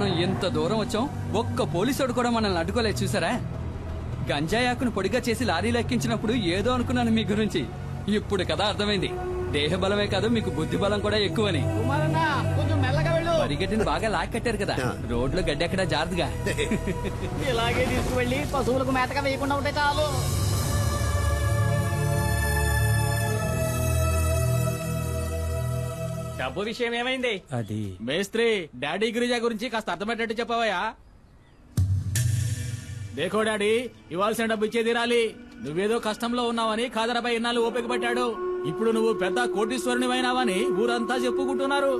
మనం ఎంత దూరం వచ్చాం, ఒక్క పోలీసుడు కూడా మనల్ని అడ్డుకోలేదు చూసారా? గంజాయాకును పొడిగా చేసి లారీలో ఎక్కించినప్పుడు ఏదో అనుకున్నాను మీ గురించి. ఇప్పుడు కదా అర్థమైంది, దేహ బలమే కాదు మీకు బుద్ధి బలం కూడా ఎక్కువని. పరిగెట్టిని బాగా లాక్ కట్టారు కదా, రోడ్లో గడ్డెక్కడ జారుదుగా. ఇలాగే తీసుకువెళ్ళి పశువులకు మేతగా వేయకుండా ఉంటే చాలు. డబ్బు విషయం ఏమైంది? అది మేస్త్రి, డాడీ గిరిజా గురించి కాస్త అర్థమయ్యేటట్టు చెప్పవయ్యా. దేఖో డాడీ, ఇవ్వాల్సిన డబ్బు ఇచ్చే తీరాలి. నువ్వేదో కష్టంలో ఉన్నావని ఖాదరాబాయ్ ఇన్నాళ్ళు ఓపిక పట్టాడు. ఇప్పుడు నువ్వు పెద్ద కోటీశ్వరునివైనావని ఊరంతా చెప్పుకుంటున్నారు.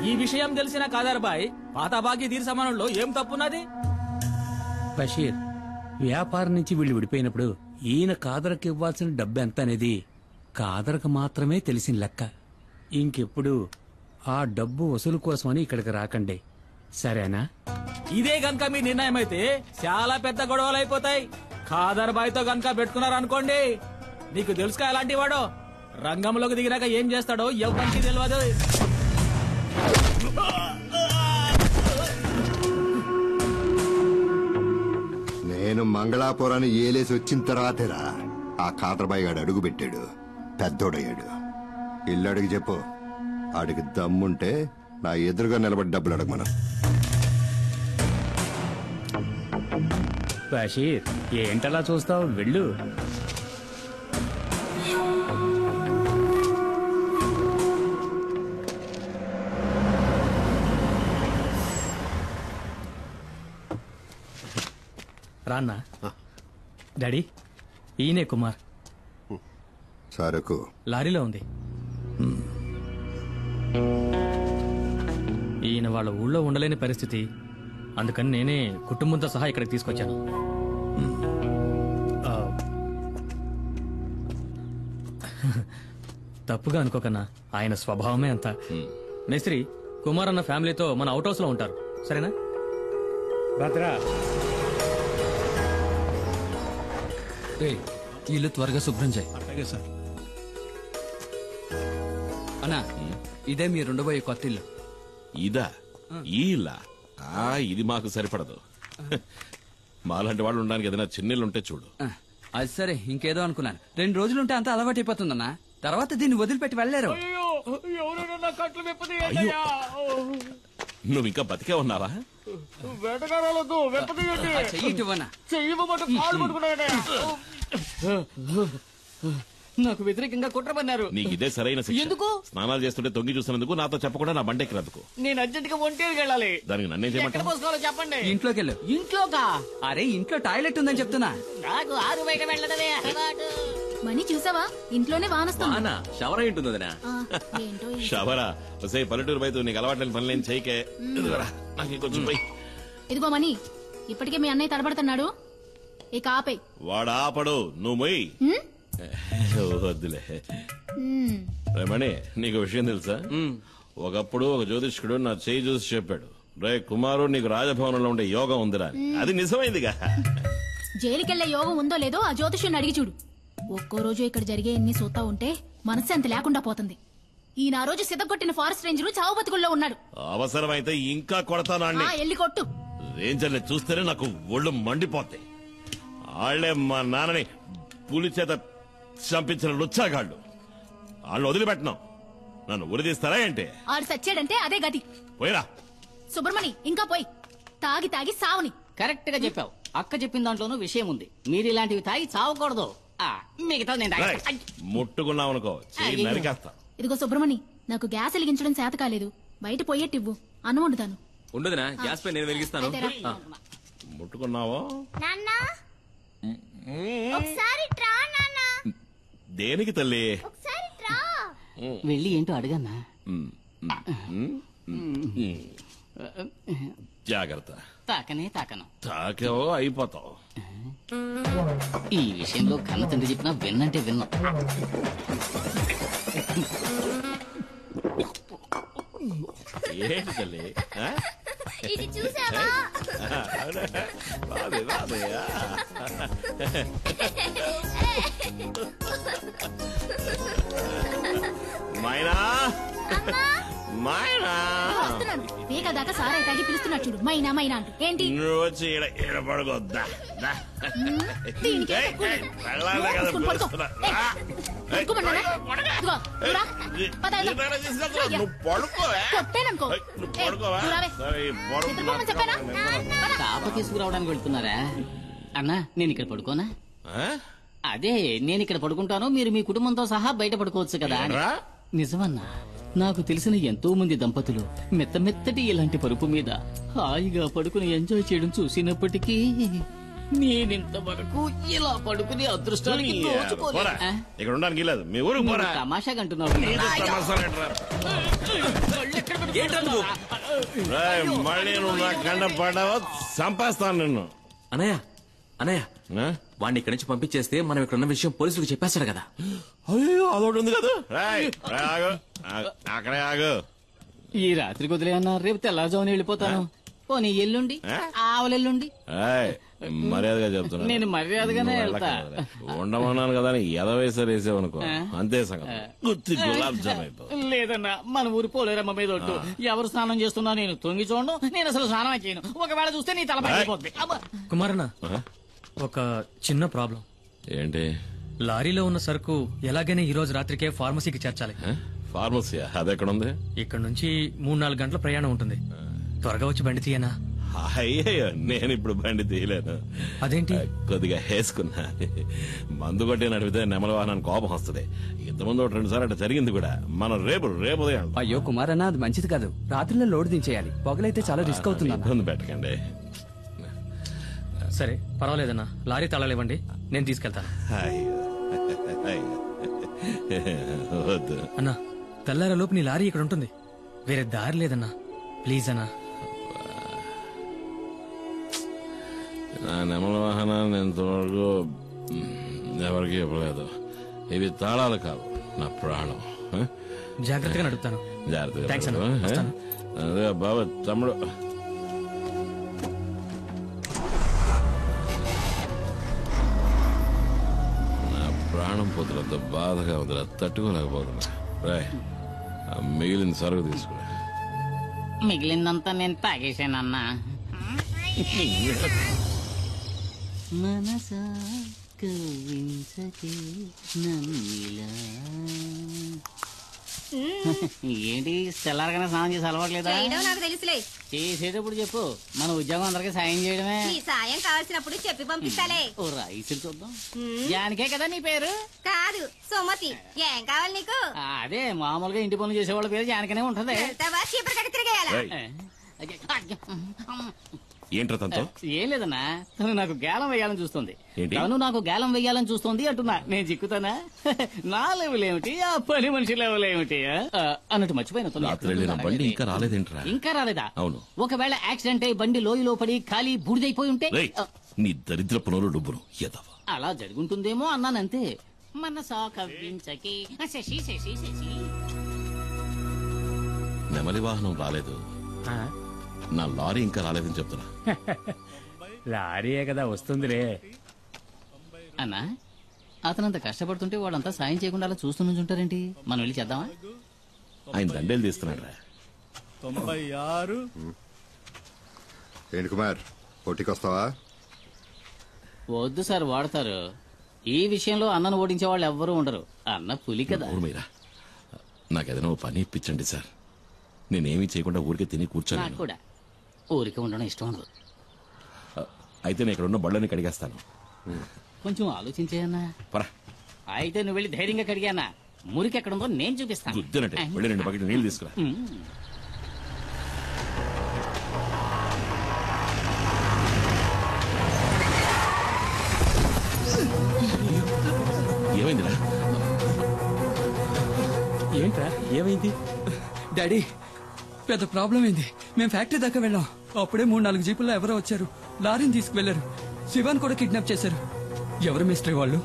ఈ విషయం తెలిసిన ఖాదరాబాయ్ పాత బాకీ తీరు సమానంలో ఏం తప్పున్నది? బషీర్, వ్యాపారం నుంచి వీళ్ళు విడిపోయినప్పుడు ఈయన కాదరకు ఇవ్వాల్సిన డబ్బు ఎంత అనేది కాదరకు మాత్రమే తెలిసిన లెక్క. ఇంకెప్పుడు ఆ డబ్బు వసూలు కోసమని ఇక్కడికి రాకండి, సరేనా? ఇదే గనక మీ నిర్ణయం అయితే చాలా పెద్ద గొడవలు అయిపోతాయి. ఖాదర్బాయ్ తో గనక పెట్టుకున్నారనుకోండి, నీకు తెలుసుగా ఎలాంటి వాడో. రంగంలోకి దిగినాక ఏం చేస్తాడో ఎవరికి తెలియదు. నేను మంగళాపురాన్ని ఏలేసి వచ్చిన తర్వాతేరా ఆ ఖాదర్బాయ్ గాడు అడుగు పెట్టాడు, పెద్దోడయ్యాడు. ఇల్లు అడిగి చెప్పు, ఆడికి దమ్ముంటే నా ఎదురుగా నిలబడి డబ్బులు అడగమను. బషీర్, ఏంటలా చూస్తావు, వెళ్ళు. రాన్నా. డాడీ, ఈయనే కుమార్. సరుకు లారీలో ఉంది. ఈయన వాళ్ళ ఊళ్ళో ఉండలేని పరిస్థితి, అందుకని నేనే కుటుంబంతో సహా ఇక్కడికి తీసుకొచ్చాను. తప్పుగా అనుకోకన్నా, ఆయన స్వభావమే అంత. మేస్త్రి, కుమార్ అన్న ఫ్యామిలీతో మన అవుట్ హౌస్ లో ఉంటారు, సరేనా? భద్రా, ఇల్లు త్వరగా శుభ్రం చేయి. అలాగే సార్. అన్నా, ఇదే మీరు ఉండబోయే కొత్త ఇల్లు. ఇదా? ఈ ఇల్లా? ఇది మాకు సరిపడదు. మాలాంటి వాళ్ళు ఉండడానికి ఏదైనా చిన్నిల్లు ఉంటే చూడు. అది సరే, ఇంకేదో అనుకున్నాను. 2 రోజులుంటే అంతా అలవాటు అయిపోతుందన్నా, తర్వాత దీన్ని వదిలిపెట్టి వెళ్లేరు. నువ్వు ఇంకా బతికే ఉన్నావా? నాకు వ్యతిరేకంగా కుట్ర పన్నారు. నీకు ఇదే సరైన శిక్ష. ఎందుకు? స్నానాలు చేస్తుంటే తొంగి చూసినందుకు, నాతో చెప్పకుండా నా బండెక్కినందుకు. నేను అర్జెంట్ గా ఒంటేరుకి వెళ్ళాలి. దానికి నన్నేం చేయమంటావు? పోసుకోవాలో చెప్పండి. ఇంట్లోకి వెళ్ళు. ఇంట్లోకా? అరే, ఇంట్లో టాయిలెట్ ఉందని చెప్తున్నా. నాకు ఆరు బయట వెళ్ళడమే అలవాటు. మనీ చూసావా, ఇంట్లోనే వానొస్తుంది. షవర్ అయి ఉంటుంది వదినా. ఏంటో షవరా? వసే పల్లెటూరు బయట నీకు అలవాట్లేని పనులేం చేయకే. నాకు ఇంకొంచెం పోయి. ఇదిగో మనీ, ఇప్పటికే మీ అన్నయ్య తడబడుతున్నాడు, ఇక ఆపే. వాడు ఆపడు, నువ్వు మొయ్యి. వద్దులే. మణి, నీకు విషయం తెలుసా? ఒకప్పుడు ఒక జ్యోతిష్కుడు నా చేయి చూసి చెప్పాడు, రే కుమారు, నీకు రాజభవనంలో ఉండే యోగం ఉందిరా. అది నిజమైందిగా. జైలుకెళ్లే యోగం ఉందో లేదో ఆ జ్యోతిష్యుని అడిగి చూడు. ఒక్కో రోజు ఇక్కడ జరిగే ఎన్ని చూస్తా ఉంటే మనశ్శాంతి లేకుండా పోతుంది. ఈయన ఆ రోజు సిద్ధగొట్టిన ఫారెస్ట్ రేంజర్ చావు బతుకుల్లో ఉన్నాడు. అవసరమైతే ఇంకా కొడతాను. ఎల్లి కొట్టు. రేంజర్ని చూస్తేనే నాకు ఒళ్ళు మండిపోతాయి. వాళ్లే మా నాన్నని పులి చేత చంపించిన లుచ్చాగాళ్ళు. వాళ్ళు వదిలిపెట్టను. నన్ను ఉరిదీస్తారా ఏంటి? ఆడు సచ్చాడంటే అదే గతి. పోయిరా సుబ్రమణి, ఇంకా పోయి. తాగి తాగి సావుని. కరెక్ట్ గా చెప్పావు. అక్క చెప్పిన దాంట్లోనూ విషయం ఉంది. మీరు ఇలాంటివి తాగి చావకూడదు. మిగతా నేను ముట్టుకున్నావనుకో నరికేస్తా. ఇదిగో సుబ్రమణి, నాకు గ్యాస్ వెలిగించడం చేత కాలేదు, బయట పోయేట్టివ్వు, అన్నం వండుతాను. ఉండదునా, గ్యాస్ పై నేను వెలిగిస్తాను. ముట్టుకున్నావో? దేనికి తల్లి? వెళ్ళి ఏంటో అడగన్నా. జాగ్రత్త. తాకనే తాకను. తాకేవో అయిపోతావు. ఈ విషయంలో కన్న తండ్రి చెప్పినా విన్నంటే విన్నా. ఏంటి తల్లి? ఇది చూసావా? మైనా, మైనా, వేగ అమెరికా దాకా సారాయి తాగి పిలుస్తున్నాడు చూడు, మైనా మైనా అంటూ. ఏంటి నువ్వు వచ్చి ఈడ పడుకోద్దా దీనికి ఏం తక్కువ లేదు. నోరు మూసుకుని పడుకో. పడుకోమన్నానా? ఇదిగో, నువ్వు రా. పద వెళ్దాం. అయ్యా. నువ్వు పడుకోవే కొట్టేననుకో. నువ్వు ఏయ్, పడుకోవా నువ్వు రావే. సరే, పడుకో. నిద్రపోమని చెప్పానా? పద. తాప తీసుకురావడానికి వెళ్తున్నారా? అన్నా నేను ఇక్కడ పడుకోనా? ఆ? అదే నేను ఇక్కడ పడుకుంటాను, మీరు మీ కుటుంబంతో సహా బయట పడుకోవచ్చు కదా అని. ఏంట్రా? నిజమన్నా, నాకు తెలిసిన ఎంతో మంది దంపతులు మెత్తమెత్తటి ఇలాంటి పరుపు మీద హాయిగా పడుకుని ఎంజాయ్ చేయడం చూసినప్పటికీ నేనింతవరకు ఇలా పడుకుని అదృష్టానికి నోచుకోలేదు. పోరా. ఆ? ఇక్కడ ఉండడానికి లేదు మీ ఊరికి పోరా తమాషాగా అంటున్నావు. నీతో తమాషాలు ఏంట్రా? రేయ్, మళ్ళీ నువ్వు నా కండ పడ్డావో చంపేస్తాను నిన్ను అనయ్య అనయ్య ఆ? వాడిని ఇక్కడి నుంచి పంపించేస్తే మనం ఇక్కడ ఉన్న విషయం పోలీసులకు చెప్పేస్తాడు కదా. అయ్యో అదొకటి ఉంది కదా రేయ్, రేయ్, ఆగు. అక్కడే ఆగు ఈ రాత్రి కుదిలే అన్నా, రేపు తెల్లారుజామున వెళ్ళిపోతాను. పోనీ ఎల్లుండి, ఆ? ఆవలెల్లుండి. ఏయ్, మర్యాదగా చెప్తున్నా నేను మర్యాదగానే నువ్వు వెళ్తా. వెళ్ళక్కర్లేదులే. ఉండమన్నాను కదా అని ఎదవేసారు వేసావనుకో అంతే సంగతి గుత్తి గులాబ్ జామ్ అయిపో లేదన్నా, మన ఊరి పోలేరమ్మ మీద ఒట్టు. ఎవరు స్నానం చేస్తున్నా నేను తొంగి చూడను, నేను అసలు స్నానం చేయను. ఒకవేళ చూస్తే నీ తల పగిలిపోద్ది. అబ్బా. కుమారన్న, ఒక చిన్న ప్రాబ్లం. ఏంటి లారీలో ఉన్న సరుకు ఎలాగైనా ఈ రోజు రాత్రికే ఫార్మసీకి చేర్చాలి. ఫార్మసీ అది ఎక్కడ ఉంది ఇక్కడ నుంచి 3-4 గంటల ప్రయాణం ఉంటుంది. త్వరగా వచ్చి బండి తీయనా? అయ్యయ్యో నేను ఇప్పుడు బండి తీయలేను అదేంటి? కొద్దిగా వేసుకున్నా మందు కొట్టి నడిపితే నెమల వాహనానికి కోపం వస్తుంది. ఇంతకుముందు 2 సార్లు అట్లా జరిగింది కూడా. మనం రేపు ఉదయం అయ్యో కుమారన్న, అది మంచిది కాదు. రాత్రిలో లోడ్ దించేయాలి. పొగలైతే చాలా రిస్క్ అవుతుంది అన్న. ఇబ్బంది పెట్టకండి. సరే పర్వాలేదన్నా, లారీ తాళాలివ్వండి, నేను తీసుకెళ్తాను. అయ్యో, అయ్యో. వద్దు అన్నా, తెల్లారలోపు నీ లారీ ఇక్కడ ఉంటుంది. వేరే దారి లేదన్నా, ప్లీజ్ అన్నా. నా నెమల వాహనాన్ని ఇంతవరకు ఎవరికి ఇవ్వలేదు. ఇవి తాళాలు కావు, నా ప్రాణం. జాగ్రత్తగా నడుపుతాను. జాగ్రత్తగా థాంక్స్ అన్న, పడు. వస్తాను. అదే బాబా తమ్ముడు నా ప్రాణం పొద్దులతో బాధగా వదిలే తట్టుకోలేకపోతున్నా. రాయ్, ఆ మిగిలిన సరుకు తీసుకురా. మిగిలిందంతా నేను తాగేశానన్నా. మనసా కవ్వించకే నన్నిలా. ఏంటి తెల్లారగానే స్నానం చేసి అలవాట్లేదా? చేయడం నాకు తెలుసులే. చేసేటప్పుడు చెప్పు, మన ఉద్యోగం అందరికీ సాయం చేయడమే. నీ సాయం కావాల్సినప్పుడు చెప్పి పంపిస్తాలే. ఓ రైసు చూద్దాం. జానికే కదా నీ పేరు? కాదు, సుమతి. ఏం కావాలి నీకు? అదే మామూలుగా ఇంటి పనులు చేసేవాళ్ళ పేరు జానికనే ఉంటది. వెళ్తావా చీపురు కట్టి తిరిగేయాలా? రేయ్, ఏంట్రా తనతో? ఏం లేదన్నా, తను నాకు గేలం వేయాలని చూస్తుంది. ఏంటి? తను నాకు గేలం వేయాలని చూస్తుంది అంటున్నా. నేను చిక్కుతానా? నా లెవెల్ ఏమిటి, ఆ పని మనిషి లెవెల్ ఏమిటి? అన్నట్టు మర్చిపోయిన తను రాత్రి వెళ్ళిన బండి ఇంకా రాలేదేంట్రా? ఇంకా రాలేదా? అవును. ఒకవేళ యాక్సిడెంట్ అయి బండి లోయలో పడి ఖాళీ బూడిదైపోయి ఉంటే రేయ్, నీ దరిద్ర పునరు డబ్బును ఎదవా. అలా జరుగుంటుందేమో అన్నానంతే. మనసా కవ్వించకి శశి శశి శశి. నెమలి వాహనం రాలేదు, నా లారీ ఇంకా రాలేదని చెప్తున్నా. లారీయే కదా వస్తుందిలే. అన్నా, అతనంత కష్టపడుతుంటే వాళ్ళంతా సాయం చేయకుండా అలా చూస్తూ నుంచుంటారేంటి? మనం వెళ్ళి చేద్దామా? ఆయన దండేలు తీస్తున్నాడు రా. 96. ఏంటి కుమార్, పోటీకి వస్తావా? వద్దు సార్, వాడతారు. ఈ విషయంలో అన్నను ఓడించే వాళ్ళు ఎవ్వరూ ఉండరు. అన్న పులి కదా. ఊర్మీరా, నాకేదైనా ఓ పని ఇప్పించండి సార్. నేనేమీ చేయకుండా ఊరికే తిని నాకు కూర్చోలేను. కూడా ఊరికే ఉండడం ఇష్టం ఉండదు. అయితే నేను ఇక్కడ ఉన్న బళ్ళని కడిగేస్తాను. కొంచెం ఆలోచించేయన్నా. పరా, అయితే నువ్వు వెళ్ళి ధైర్యంగా కడిగానా? మురికి ఎక్కడుందో నేను చూపిస్తాను. గుద్దినట్టే వెళ్ళి 2 బకెట్లు నీళ్ళు తీసుకురా. ఏమైందిరా? ఏంట్రా ఏమైంది? డాడీ, పెద్ద ప్రాబ్లం అయింది. మేము ఫ్యాక్టరీ దాకా వెళ్ళాం. అప్పుడే 3-4 జీపుల్లో ఎవరో వచ్చారు. లారీని తీసుకువెళ్లారు. శివాన్ కూడా కిడ్నాప్ చేశారు. ఎవరు మిస్టరీ వాళ్ళు?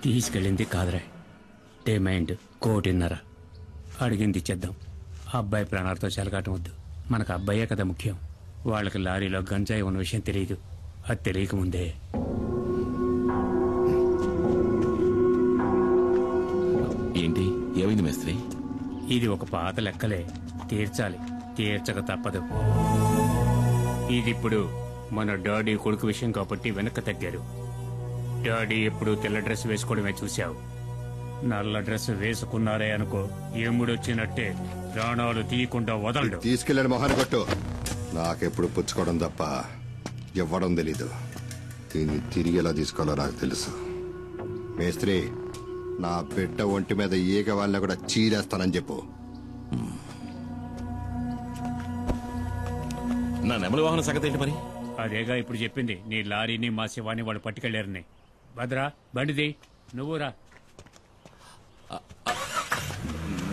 తీసుకెళ్ళింది కాదురా, డిమాండ్ 1.5 కోటి. అడిగింది ఇచ్చేద్దాం. అబ్బాయి ప్రాణాలతో చెలగాటం వద్దు. మనకు అబ్బాయే కదా ముఖ్యం. వాళ్ళకి లారీలో గంజాయి ఉన్న విషయం తెలియదు. అది తెలియకముందే ఏమైంది మేస్త్రి? ఇది ఒక పాత లెక్కలే, తీర్చాలి, తీర్చక తప్పదు. ఇదిప్పుడు మన డాడీ కొడుకు విషయం కాబట్టి వెనక్కి తగ్గారు. డాడీ ఎప్పుడు తెల్ల డ్రెస్ వేసుకోవడమే చూశావు. నల్ల డ్రెస్ వేసుకున్నారే అనుకో, ఎముడొచ్చినట్టే ప్రాణాలు తీయకుండా వదలడు. తీసుకెళ్ళని మొహాన్ని కొట్టు. నాకెప్పుడు పుచ్చుకోవడం తప్ప ఇవ్వడం తెలీదు. దీన్ని తిరిగి ఎలా తీసుకోవాలో నాకు తెలుసు. మేస్త్రి, నా బిడ్డ ఒంటి మీద ఈగ వాళ్ళని కూడా చీరేస్తానని చెప్పు. నా నెమలి వాహన సంగతి ఏంటి మరి? అదేగా ఇప్పుడు చెప్పింది. నీ లారీని మా శివాని వాడు పట్టుకెళ్లారని. భద్రా, బండిది, నువ్వు రా.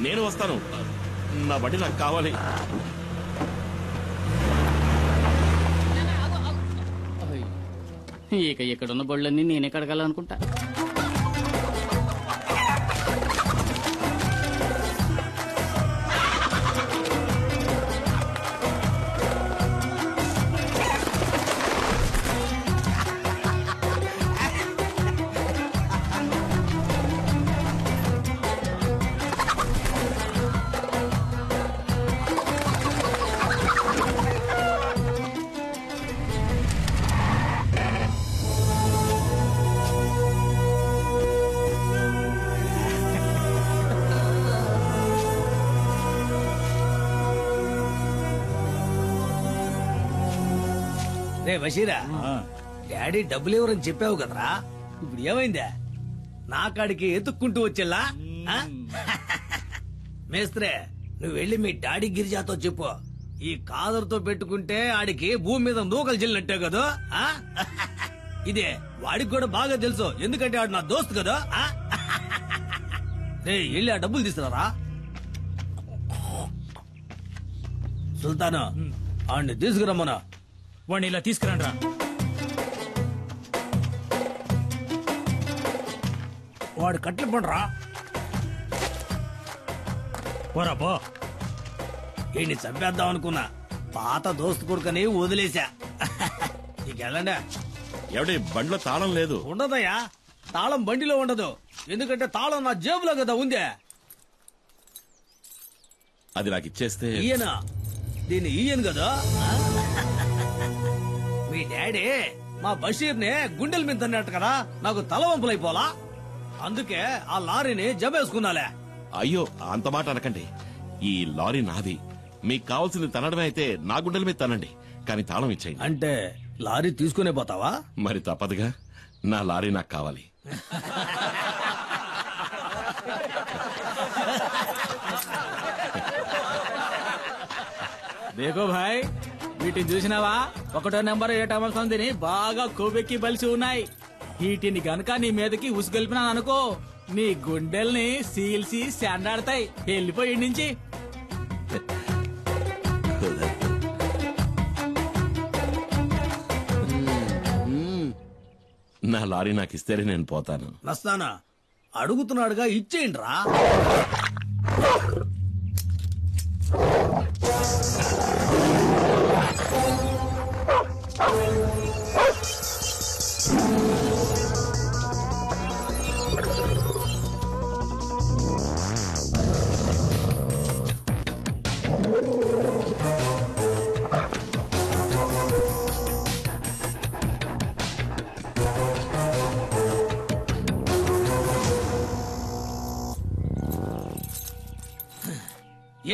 నేను వస్తాను. నా బండి నాకు కావాలి. ఇక ఇక్కడున్న బళ్ళన్నీ నేనే కడగాలనుకుంటా. రే బషీరా, డాడీ డబ్బులు ఎవరని చెప్పావు కదరా, ఇప్పుడు ఏమైందా? నా కాడికి ఎత్తుక్కుంటూ వచ్చేలా? మేస్త్రే, నువ్వు వెళ్ళి మీ డాడీ గిరిజాతో చెప్పు, ఈ కాదరుతో పెట్టుకుంటే ఆడికి భూమి మీద నూకలు చెల్లినట్టే కదా. ఇదే వాడికి కూడా బాగా తెలుసు, ఎందుకంటే ఆడు నా దోస్తు కదా. రే, వెళ్ళి ఆ డబ్బులు తీసుకురారా. సుల్తాను, ఆడిని తీసుకురమ్మనా. వాడిని ఇలా తీసుకురండి. వాడు కట్లు పండరా. పోరా పో. ఈయన్ని చంపేద్దాం అనుకున్నా, పాత దోస్తు కొడుకని వదిలేశా. ఇకెళ్ళండి. ఎవడి బండిలో తాళం లేదు? ఉండదయ్యా, తాళం బండిలో ఉండదు, ఎందుకంటే తాళం నా జేబులో కదా ఉందే. అది నాకు ఇచ్చేస్తే. ఈయన దీన్ని ఈయన కదా. మీ డాడీ మా బషీర్ ని గుండెల మీద తన్నట్టు కదా, నాకు తలవంపులైపోలా. అందుకే ఆ లారీని జబేసుకున్నాలే. అయ్యో, అంత మాట అనకండి. ఈ లారీ నాది. మీకు కావాల్సింది తనడమే అయితే నా గుండెల మీద తనండి, కానీ తాళం ఇచ్చేయండి. అంటే లారీ తీసుకునే పోతావా? మరి తప్పదుగా, నా లారీ నాకు కావాలి. దేకో భాయ్, వీటిని చూసినావా? 1వ నెంబర్ 7వ సంధిని బాగా కొవ్వెక్కి బలిసి ఉన్నాయి. వీటిని గనక నీ మీదకి ఉసుగొల్పినాను అనుకో, నీ గుండెల్ని సీల్సి శాండాడతాయి. వెళ్ళిపోయి నుంచి. నా లారీ నాకు ఇస్తేనే నేను పోతాను. నస్తానా అడుగుతున్నాడుగా, ఇచ్చేయండి రా.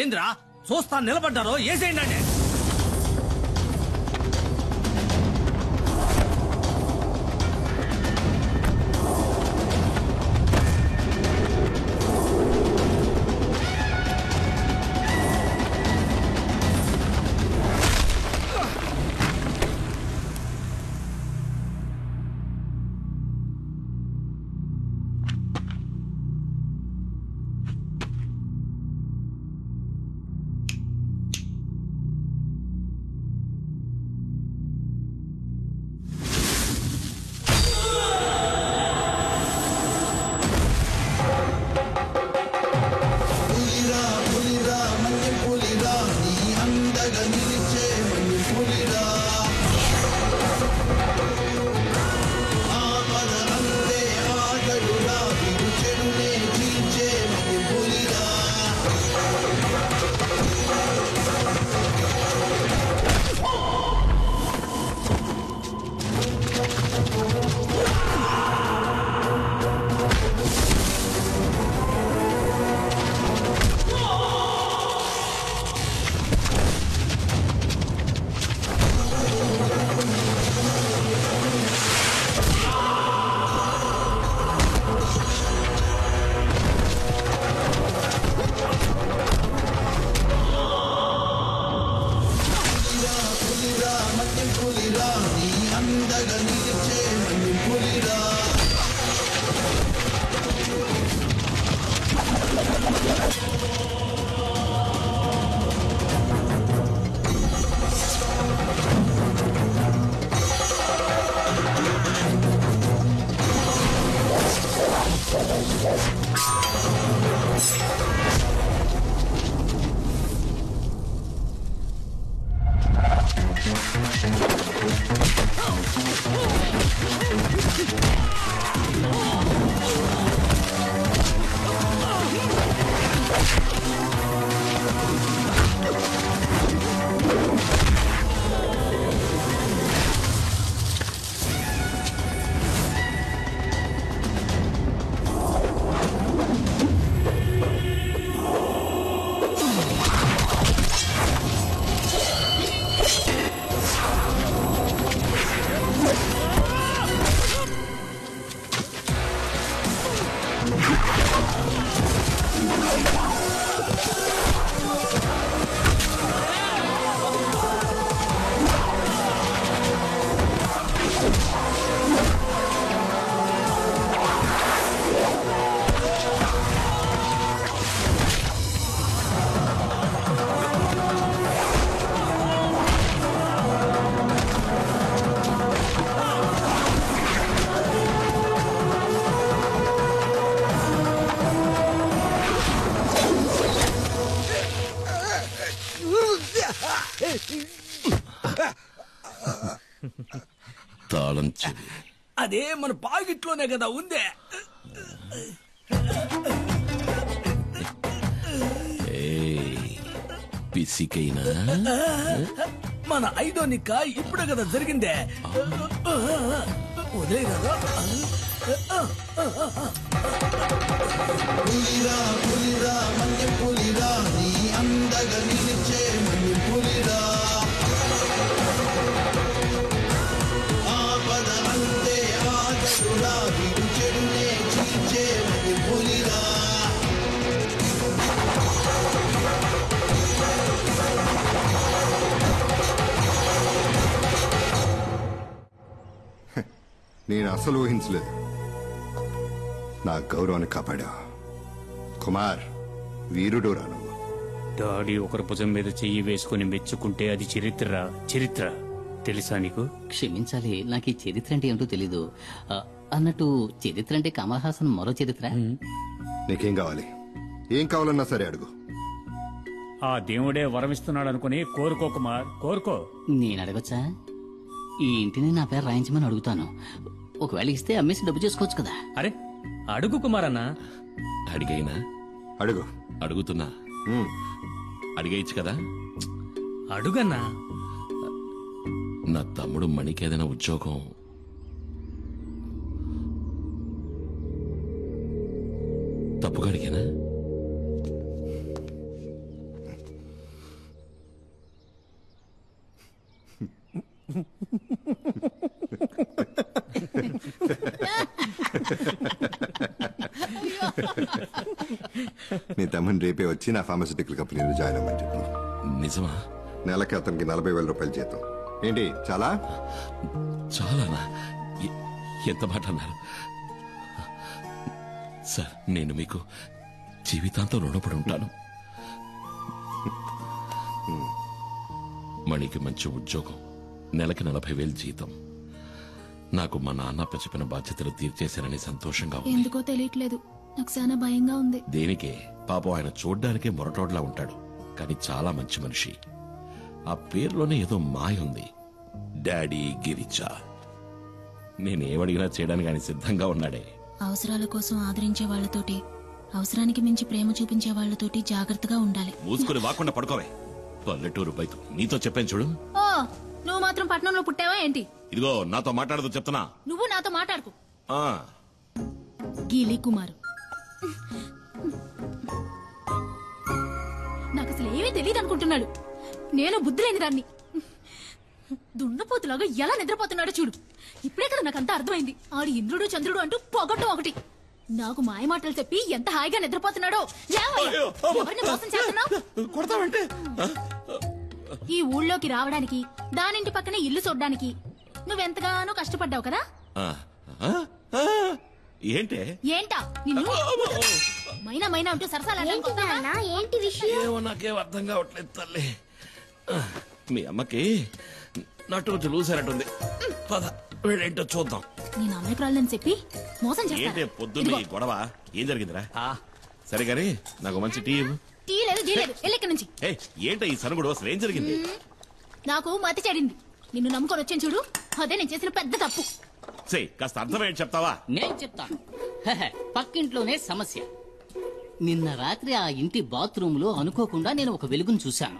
ఏంద్రా చూస్తా నిలబడ్డారో, ఏసేయండి. ఆపద అంతే ఆగడురా, చెడునే చీల్చే పులిరా. తాళం చెవి అదే మన పాకెట్లోనే కదా ఉందే. పిసికైనా మన 5వ నిక్క ఇప్పుడు కదా జరిగిందే. వదిలే కదా. పులిరా పులిరా మన్య పులిరా నీ అందగ నిలిచే మన్య పులిరా ఆపద అంతే ఆగదురా వీడు చెడునే చీల్చే మన్య పులిరా. నేను అసలు ఊహించలేదు. నా గౌరవాన్ని కాపాడా. కుమార్ వీరుడు రాను. డాడీ ఒకరి భుజం మీద చెయ్యి వేసుకుని మెచ్చుకుంటే అది చరిత్ర తెలుసా నీకు? క్షమించాలి, నాకు ఈ చరిత్ర అంటే ఏమిటో తెలీదు. అన్నట్టు చరిత్ర అంటే కమల్ హాసన్ మరో చరిత్ర. నీకేం కావాలి? ఏం కావాలన్నా సరే అడుగు. ఆ దేవుడే వరమిస్తున్నాడు అనుకుని కోరుకో కుమార్, కోరుకో. నేను అడగొచ్చా? ఈ ఇంటిని నా పేరు రాయించమని అడుగుతాను. ఒకవేళ ఇస్తే అమ్మేసి డబ్బు చేసుకోవచ్చు కదా. అరే అడుగు కుమార్ అన్న. అడిగైనా అడుగు. అడుగుతున్నా, అడిగేయచ్చు కదా. అడుగన్నా. నా తమ్ముడు మణికి ఏదైనా ఉద్యోగం తప్పుగా అడిగానా? నీ తమ్ముని రేపే వచ్చి నా ఫార్మస్యూటికల్ కంపెనీలో జాయిన్ అవ్వమని చెప్పు. నిజమా? నెలకి అతనికి 40,000 రూపాయలు జీతం. ఏంటి చాలా? చాలానా? ఎంత మాట అన్నారు సార్. నేను మీకు జీవితాంతం రుణపడి ఉంటాను. మణికి మంచి ఉద్యోగం, నెలకి 40,000 జీతం. నాకు మా నాన్న చెప్పిన బాధ్యతలు తీర్చేశానని సంతోషంగా ఉంది. ఎందుకో తెలియట్లేదు, నాకు చాలా భయంగా ఉంది. దేనికే? పాపం ఆయన చూడ్డానికే మొరటోడ్లా ఉంటాడు, కానీ చాలా మంచి మనిషి. ఆ పేరులోనే ఏదో మాయ ఉంది. డాడీ గిరిజా. నేనేమడిగినా చేయడానికి ఆయన సిద్ధంగా ఉన్నాడే. అవసరాల కోసం ఆదరించే వాళ్లతోటి, అవసరానికి మించి ప్రేమ చూపించే వాళ్లతోటి జాగ్రత్తగా ఉండాలి. మూసుకుని వాకుండా పడుకోవే. పల్లెటూరు బయట నీతో చెప్పాను చూడు. ఓ, నువ్వు మాత్రం పట్నంలో పుట్టావా ఏంటి? ఇదిగో నాతో మాట్లాడదు చెప్తున్నా. నువ్వు నాతో మాట్లాడుకు. ఆ గీలి కుమారు, నాకు అసలు ఏమీ తెలియదు అనుకుంటున్నాడు. నేను బుద్ధి లేని దాన్ని. దున్నపోతులాగా ఎలా నిద్రపోతున్నాడో చూడు. ఇప్పుడే కదా నాకంతా అర్థమైంది. ఆడు ఇంద్రుడు చంద్రుడు అంటూ పొగట్టం ఒకటి. నాకు మాయ మాటలు చెప్పి ఎంత హాయిగా నిద్రపోతున్నాడో. ఎవరిని మోసం చేస్తున్నావు? ఈ ఊళ్ళోకి రావడానికి, దానింటి పక్కనే ఇల్లు చూడ్డానికి నువ్వెంతగానో కష్టపడ్డావు కదా. ఆ, ఆ, ఆ, ఏంటే ఏంటా నిన్ను మైనా మైనా అంటూ సరసాలా ఏంటి విషయం? ఏమో నాకేం అర్థం కావట్లేదు తల్లి. మీ అమ్మకి నటు చూసారట్టుంది. పద వీళ్ళేంటో చూద్దాం. నేను అమాయకురాలని చెప్పి మోసం ఏంటే చేస్తాను. పొద్దున్న ఈ గొడవ ఏం జరిగిందిరా? సరే గాని నాకు మంచి టీ ఇవ్వు. టీ లేదు జీ లేదు వెళ్ళి ఇక్కడి నుంచి. ఏయ్, ఏంటో ఈ సనుగుడు అసలు ఏం జరిగింది? నాకు మతి చెడింది. నిన్ను నమ్ముకొని వచ్చాను చూడు, అదే నేను చేసిన పెద్ద తప్పు. సే కాస్త అర్థమేంటి చెప్తావా? నేను చెప్తాను. హెహె, పక్కింట్లోనే సమస్య. నిన్న రాత్రి ఆ ఇంటి బాత్రూమ్ లో అనుకోకుండా నేను ఒక వెలుగును చూశాను.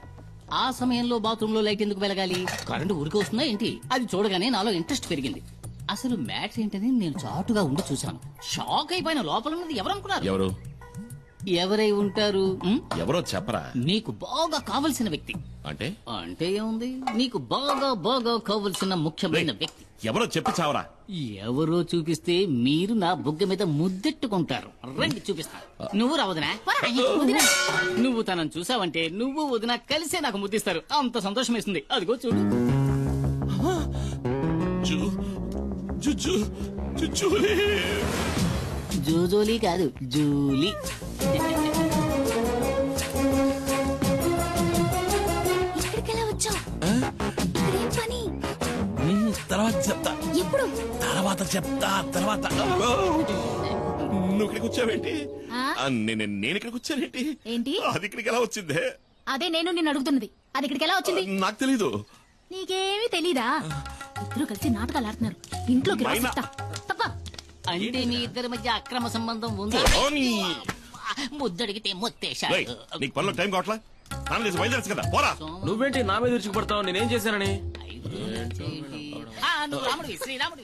ఆ సమయంలో బాత్రూమ్ లో లైట్ ఎందుకు వెలగాలి? కరెంటు ఊరికి వస్తుందా ఏంటి? అది చూడగానే నాలో ఇంట్రెస్ట్ పెరిగింది. అసలు మ్యాటర్ ఏంటని నేను చాటుగా ఉండి చూశాను. షాక్ అయిపోయిన లోపల ఉన్నది ఎవరనుకున్నారు? ఎవరు? ఎవరై ఉంటారు? ఎవరో చెప్పరా? నీకు బాగా కావలసిన వ్యక్తి. అంటే అంటే ఏముంది, నీకు బాగా బాగా కావలసిన ముఖ్యమైన వ్యక్తి. ఎవరో చెప్పి చావరా? ఎవరో చూపిస్తే మీరు నా బుగ్గ మీద ముద్దెట్టుకుంటారు. రండి చూపిస్తా. నువ్వు రా వదినా. నువ్వు తనను చూసావంటే నువ్వు వదినా కలిసే నాకు ముద్దిస్తారు. అంత సంతోషం వేస్తుంది. అదిగో చూడు. జూజోలీ కాదు, జూలీ. ఇక్కడికెలా వచ్చావు? ఇక్కడేం పని? తర్వాత చెప్తా. ఎప్పుడు? తర్వాత నువ్వు ఇక్కడికి వచ్చావేంటి? ఆ? నేను ఇక్కడికి వచ్చానేంటి? ఏంటి? అది ఇక్కడికి ఎలా వచ్చిందే? అదే నేను నిన్ను అడుగుతున్నది. అది ఇక్కడికి ఎలా వచ్చింది? నాకు తెలీదు. నీకేమీ తెలీదా? ఇద్దరు కలిసి నాటకాలు ఆడుతున్నారు. ఇంట్లోకి రా, మైనా. చెప్తా. తప్ప. అంటే మీ ఇద్దరి మధ్య అక్రమ సంబంధం ఉంది. ముద్దడిగితే రేయ్, మొత్తేశాడు. నీకు పనిలో టైం కావట్లా? స్నానం చేసి బయలుదేరచ్చు కదా, పోరా. నువ్వేంటి నా మీద విరుచుకుపడతావు? నేనేం చేశానని? నువ్వు రాముడివి, శ్రీరాముడివి.